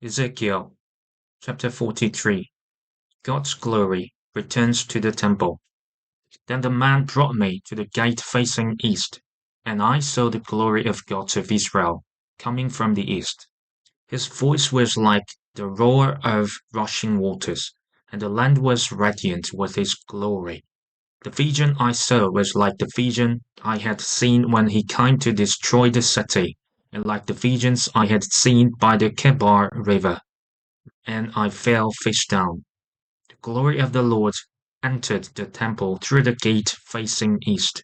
Ezekiel chapter 43. God's glory returns to the temple. Then the man brought me to the gate facing east, and I saw the glory of God of Israel coming from the east. His voice was like the roar of rushing waters, and the land was radiant with his glory. The vision I saw was like the vision I had seen when he came to destroy the city, and like the visions I had seen by the Kebar River, and I fell face down. The glory of the Lord entered the temple through the gate facing east.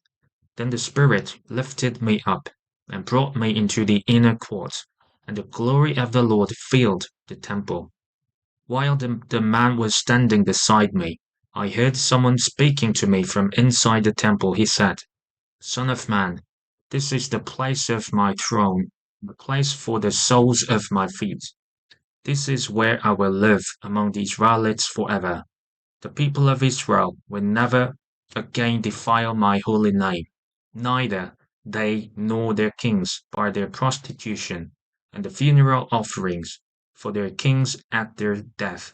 Then the Spirit lifted me up and brought me into the inner court, and the glory of the Lord filled the temple. While the man was standing beside me, I heard someone speaking to me from inside the temple. He said, Son of man, this is the place of my throne, the place for the soles of my feet. This is where I will live among the Israelites forever. The people of Israel will never again defile my holy name, neither they nor their kings by their prostitution and the funeral offerings for their kings at their death,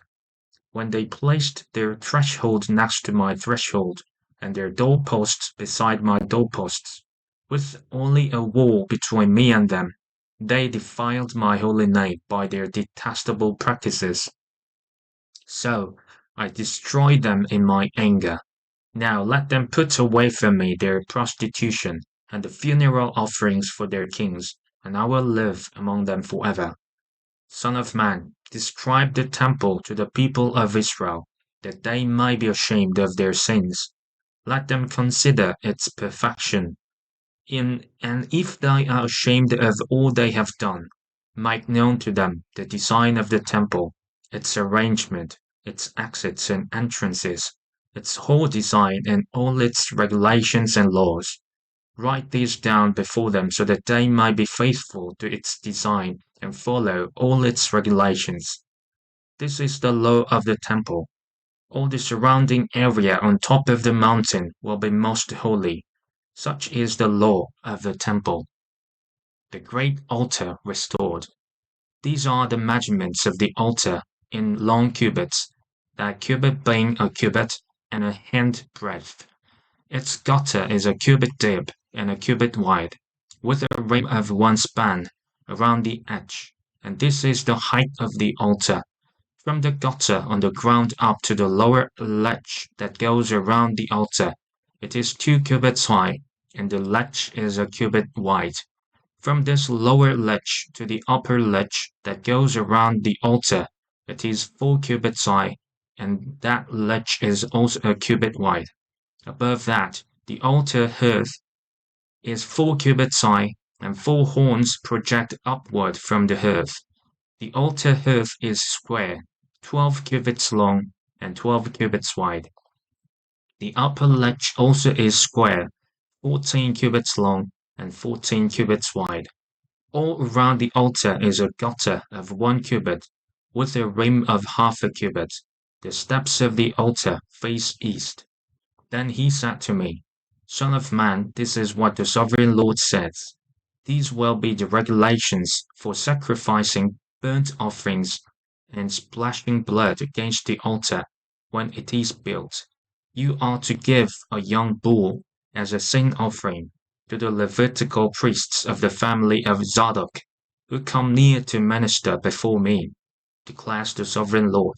when they placed their threshold next to my threshold and their doorposts beside my doorposts, with only a wall between me and them. They defiled my holy name by their detestable practices. So I destroyed them in my anger. Now let them put away from me their prostitution and the funeral offerings for their kings, and I will live among them forever. Son of man, describe the temple to the people of Israel, that they may be ashamed of their sins. Let them consider its perfection. And if they are ashamed of all they have done, make known to them the design of the temple, its arrangement, its exits and entrances, its whole design and all its regulations and laws. Write these down before them so that they may be faithful to its design and follow all its regulations. This is the law of the temple. All the surrounding area on top of the mountain will be most holy. Such is the law of the temple. The great altar restored. These are the measurements of the altar in long cubits, that cubit being a cubit and a hand breadth. Its gutter is a cubit deep and a cubit wide, with a rim of one span around the edge, and this is the height of the altar. From the gutter on the ground up to the lower ledge that goes around the altar, it is 2 cubits high, and the ledge is a cubit wide. From this lower ledge to the upper ledge that goes around the altar, it is 4 cubits high, and that ledge is also a cubit wide. Above that, the altar hearth is 4 cubits high, and 4 horns project upward from the hearth. The altar hearth is square, 12 cubits long, and 12 cubits wide. The upper ledge also is square, 14 cubits long, and 14 cubits wide. All around the altar is a gutter of 1 cubit, with a rim of half a cubit. The steps of the altar face east. Then he said to me, Son of man, this is what the sovereign Lord says. These will be the regulations for sacrificing burnt offerings and splashing blood against the altar when it is built. You are to give a young bull as a sin offering to the Levitical priests of the family of Zadok, who come near to minister before me, declares the sovereign Lord.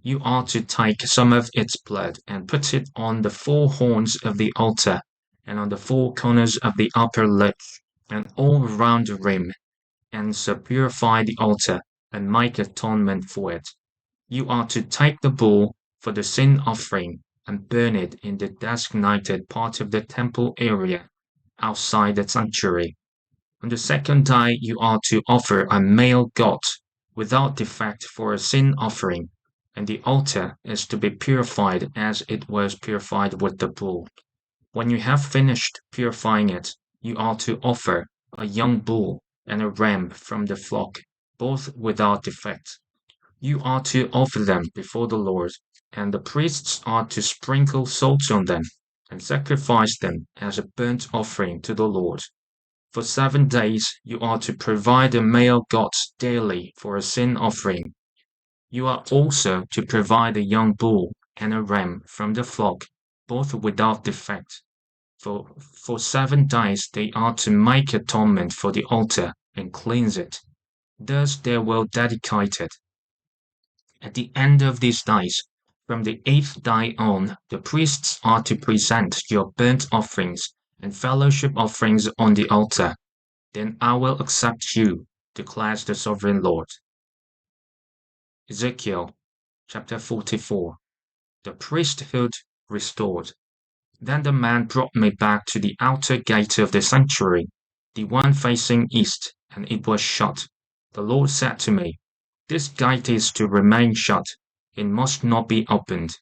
You are to take some of its blood and put it on the 4 horns of the altar, and on the 4 corners of the upper ledge, and all around the rim, and so purify the altar, and make atonement for it. You are to take the bull for the sin offering, and burn it in the designated part of the temple area, outside the sanctuary. On the second day you are to offer a male goat, without defect for a sin offering, and the altar is to be purified as it was purified with the bull. When you have finished purifying it, you are to offer a young bull and a ram from the flock, both without defect. You are to offer them before the Lord, and the priests are to sprinkle salt on them, and sacrifice them as a burnt offering to the Lord. For 7 days you are to provide a male goat daily for a sin offering. You are also to provide a young bull and a ram from the flock, both without defect. For 7 days they are to make atonement for the altar and cleanse it. Thus they will dedicate it. At the end of these days, from the 8th day on, the priests are to present your burnt offerings and fellowship offerings on the altar. Then I will accept you, declares the sovereign Lord. Ezekiel chapter 44. The priesthood restored. Then the man brought me back to the outer gate of the sanctuary, the one facing east, and it was shut. The Lord said to me, "This gate is to remain shut. It must not be opened.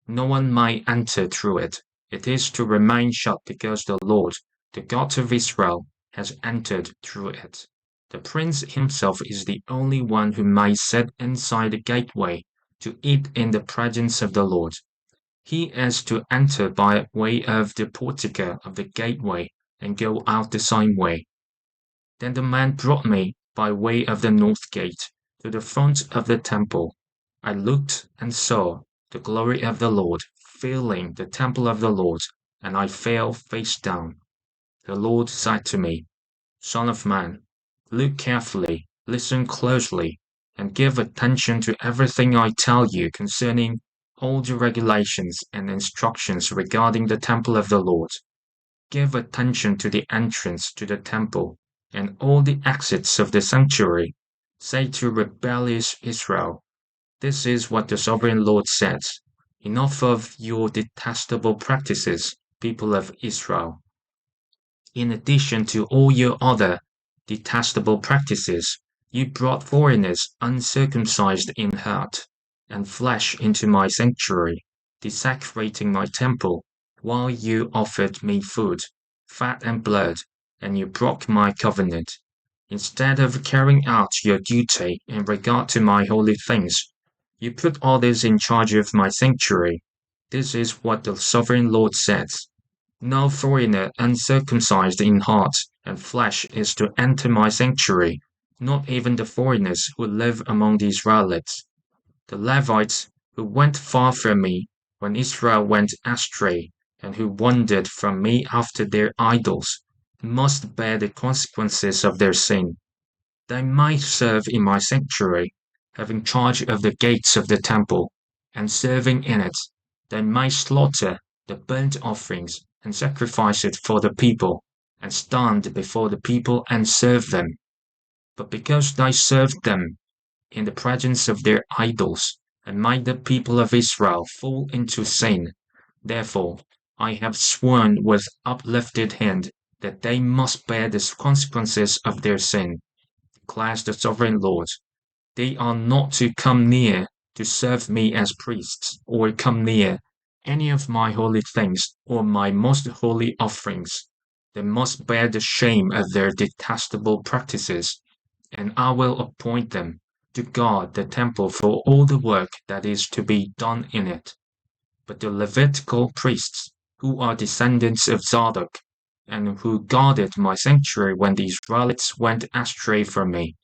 No one may enter through it. It is to remain shut because the Lord, the God of Israel, has entered through it. The prince himself is the only one who may sit inside the gateway to eat in the presence of the Lord. He is to enter by way of the portico of the gateway and go out the same way." Then the man brought me by way of the north gate to the front of the temple. I looked and saw the glory of the Lord filling the temple of the Lord, and I fell face down. The Lord said to me, "Son of man, look carefully, listen closely, and give attention to everything I tell you concerning all the regulations and instructions regarding the temple of the Lord. Give attention to the entrance to the temple and all the exits of the sanctuary. Say to rebellious Israel, 'This is what the sovereign Lord says. Enough of your detestable practices, people of Israel. In addition to all your other detestable practices, you brought foreigners uncircumcised in heart and flesh into my sanctuary, desecrating my temple, while you offered me food, fat and blood, and you broke my covenant. Instead of carrying out your duty in regard to my holy things, you put others in charge of my sanctuary. This is what the sovereign Lord says. No foreigner uncircumcised in heart and flesh is to enter my sanctuary, not even the foreigners who live among the Israelites. The Levites who went far from me when Israel went astray, and who wandered from me after their idols, must bear the consequences of their sin. They may serve in my sanctuary, having charge of the gates of the temple, and serving in it, they may slaughter the burnt offerings and sacrifice it for the people, and stand before the people and serve them. But because they served them in the presence of their idols, and made the people of Israel fall into sin, therefore I have sworn with uplifted hand that they must bear the consequences of their sin, declares the sovereign Lord. They are not to come near to serve me as priests, or come near any of my holy things or my most holy offerings. They must bear the shame of their detestable practices, and I will appoint them to guard the temple for all the work that is to be done in it. But the Levitical priests, who are descendants of Zadok, and who guarded my sanctuary when the Israelites went astray from me,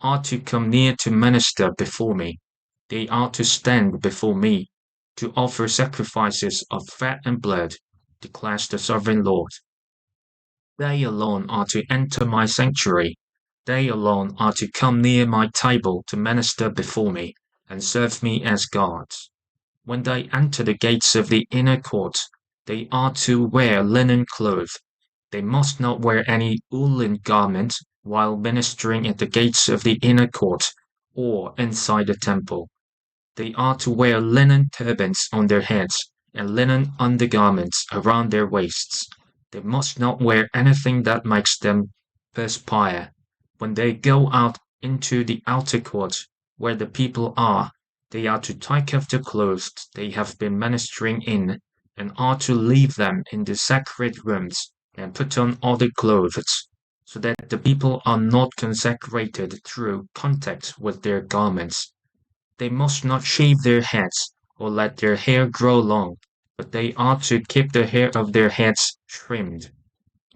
are to come near to minister before me. They are to stand before me, to offer sacrifices of fat and blood, declares the sovereign Lord. They alone are to enter my sanctuary. They alone are to come near my table to minister before me, and serve me as guards. When they enter the gates of the inner court, they are to wear linen clothes. They must not wear any woolen garment while ministering at the gates of the inner court or inside the temple. They are to wear linen turbans on their heads and linen undergarments around their waists. They must not wear anything that makes them perspire. When they go out into the outer court where the people are, they are to take off the clothes they have been ministering in, and are to leave them in the sacred rooms and put on other clothes, so that the people are not consecrated through contact with their garments. They must not shave their heads or let their hair grow long, but they are to keep the hair of their heads trimmed.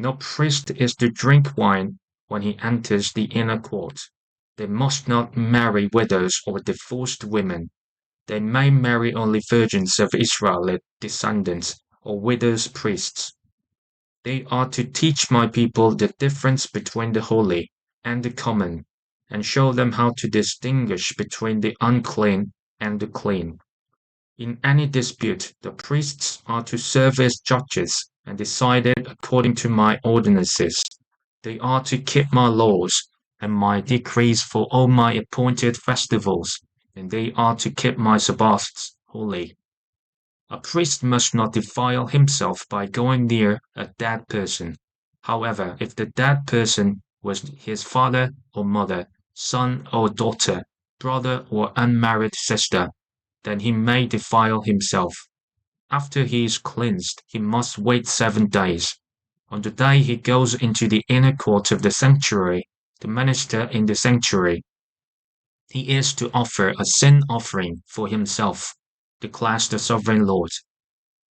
No priest is to drink wine when he enters the inner court. They must not marry widows or divorced women. They may marry only virgins of Israelite descendants or widows' priests. They are to teach my people the difference between the holy and the common, and show them how to distinguish between the unclean and the clean. In any dispute, the priests are to serve as judges and decide it according to my ordinances. They are to keep my laws and my decrees for all my appointed festivals, and they are to keep my Sabbaths holy. A priest must not defile himself by going near a dead person. However, if the dead person was his father or mother, son or daughter, brother or unmarried sister, then he may defile himself. After he is cleansed, he must wait 7 days. On the day he goes into the inner court of the sanctuary to minister in the sanctuary, he is to offer a sin offering for himself, declares the sovereign Lord.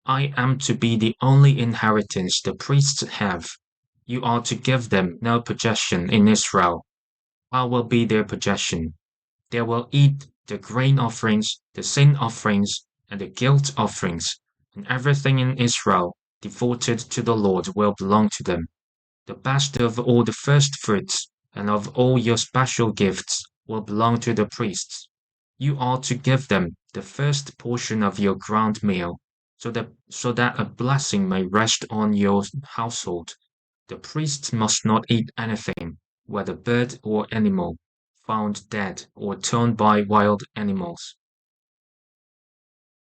I am to be the only inheritance the priests have. You are to give them no possession in Israel. I will be their possession. They will eat the grain offerings, the sin offerings, and the guilt offerings, and everything in Israel devoted to the Lord will belong to them. The best of all the first fruits and of all your special gifts will belong to the priests. You are to give them the first portion of your ground meal, so that a blessing may rest on your household. The priests must not eat anything, whether bird or animal, found dead or torn by wild animals.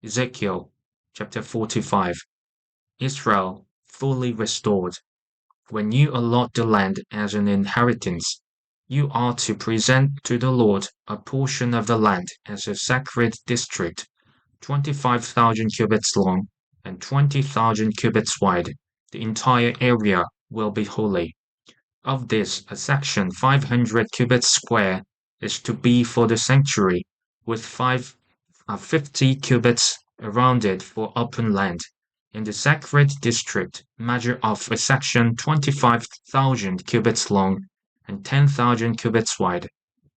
Ezekiel chapter 45. Israel fully restored. When you allot the land as an inheritance, you are to present to the Lord a portion of the land as a sacred district, 25,000 cubits long and 20,000 cubits wide. The entire area will be holy. Of this, a section 500 cubits square is to be for the sanctuary, with 50 cubits around it for open land. In the sacred district, measure off a section 25,000 cubits long and 10,000 cubits wide.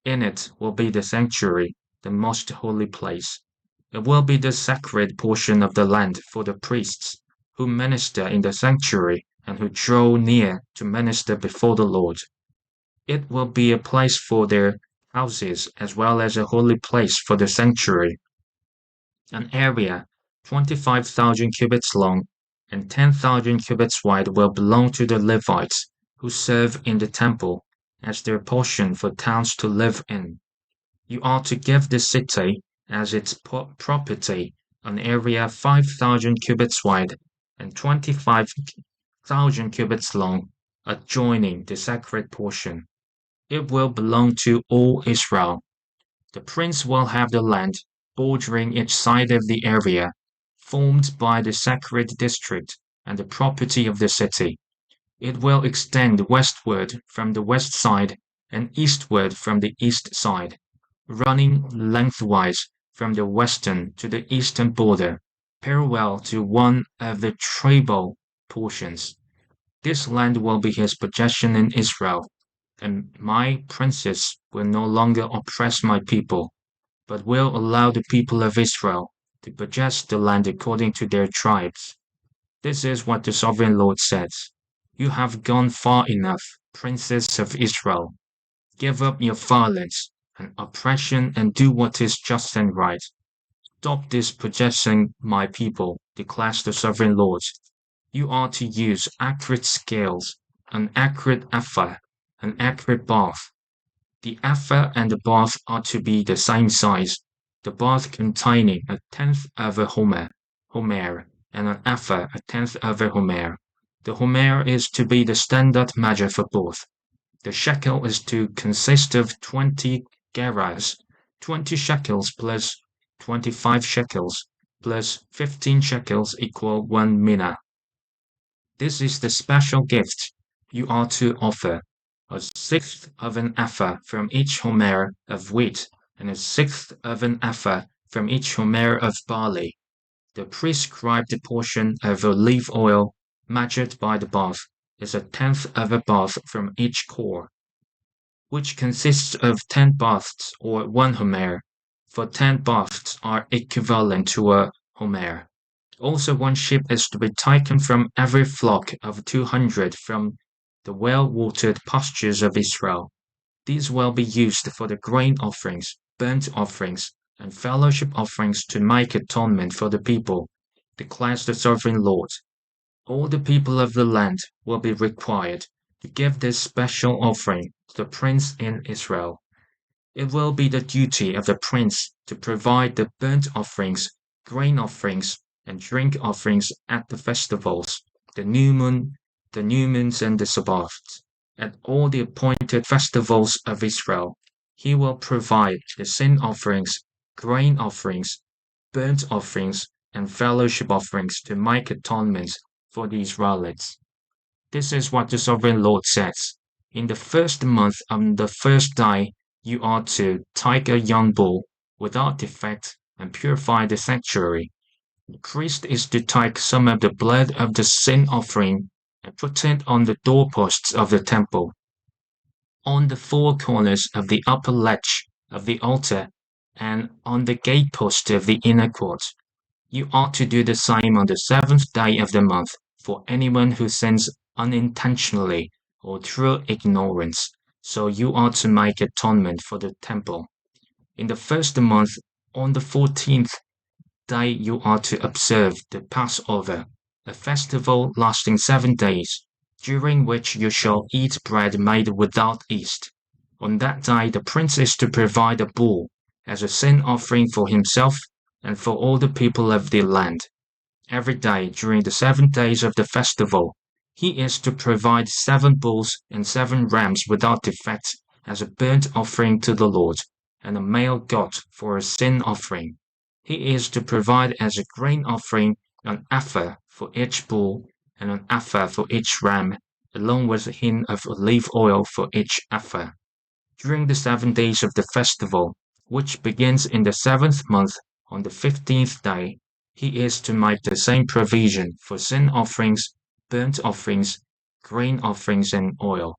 In it will be the sanctuary, the most holy place. It will be the sacred portion of the land for the priests, who minister in the sanctuary and who draw near to minister before the Lord. It will be a place for their houses as well as a holy place for the sanctuary. An area 25,000 cubits long and 10,000 cubits wide will belong to the Levites, who serve in the temple, as their portion for towns to live in. You are to give the city as its property an area 5,000 cubits wide and 25,000 cubits long, adjoining the sacred portion. It will belong to all Israel. The prince will have the land bordering each side of the area, formed by the sacred district and the property of the city. It will extend westward from the west side and eastward from the east side, running lengthwise from the western to the eastern border, parallel to one of the tribal portions. This land will be his possession in Israel, and my princes will no longer oppress my people, but will allow the people of Israel to possess the land according to their tribes. This is what the sovereign Lord says. You have gone far enough, princes of Israel. Give up your violence and oppression and do what is just and right. Stop dispossessing my people, declares the sovereign Lord. You are to use accurate scales, an accurate ephah, an accurate bath. The ephah and the bath are to be the same size, the bath containing a tenth of a homer, and an ephah a tenth of a homer. The homer is to be the standard measure for both. The shekel is to consist of 20 gerahs, 20 shekels plus 25 shekels, plus 15 shekels equal 1 mina. This is the special gift you are to offer, a sixth of an ephah from each homer of wheat, and a sixth of an ephah from each homer of barley. The prescribed portion of olive oil measured by the bath is a tenth of a bath from each core, which consists of 10 baths or 1 homer, for 10 baths are equivalent to a homer. Also 1 sheep is to be taken from every flock of 200 from the well-watered pastures of Israel. These will be used for the grain offerings, burnt offerings, and fellowship offerings to make atonement for the people, declares the sovereign Lord. All the people of the land will be required to give this special offering to the prince in Israel. It will be the duty of the prince to provide the burnt offerings, grain offerings, and drink offerings at the festivals, the new moons and the Sabbaths. At all the appointed festivals of Israel, he will provide the sin offerings, grain offerings, burnt offerings, and fellowship offerings to make atonements for the Israelites. This is what the sovereign Lord says. In the first month on the first day, you are to take a young bull without defect and purify the sanctuary. The priest is to take some of the blood of the sin offering and put it on the doorposts of the temple, on the 4 corners of the upper ledge of the altar, and on the gatepost of the inner court. You ought to do the same on the 7th day of the month for anyone who sins unintentionally or through ignorance, so you ought to make atonement for the temple. In the first month, on the 14th day, you are to observe the Passover, a festival lasting 7 days, during which you shall eat bread made without yeast. On that day, the prince is to provide a bull as a sin offering for himself and for all the people of the land. Every day during the 7 days of the festival, he is to provide 7 bulls and 7 rams without defect as a burnt offering to the Lord, and a male goat for a sin offering. He is to provide as a grain offering an ephah for each bull and an ephah for each ram, along with a hin of olive oil for each ephah. During the 7 days of the festival, which begins in the 7th month on the 15th day, he is to make the same provision for sin offerings, burnt offerings, grain offerings, and oil.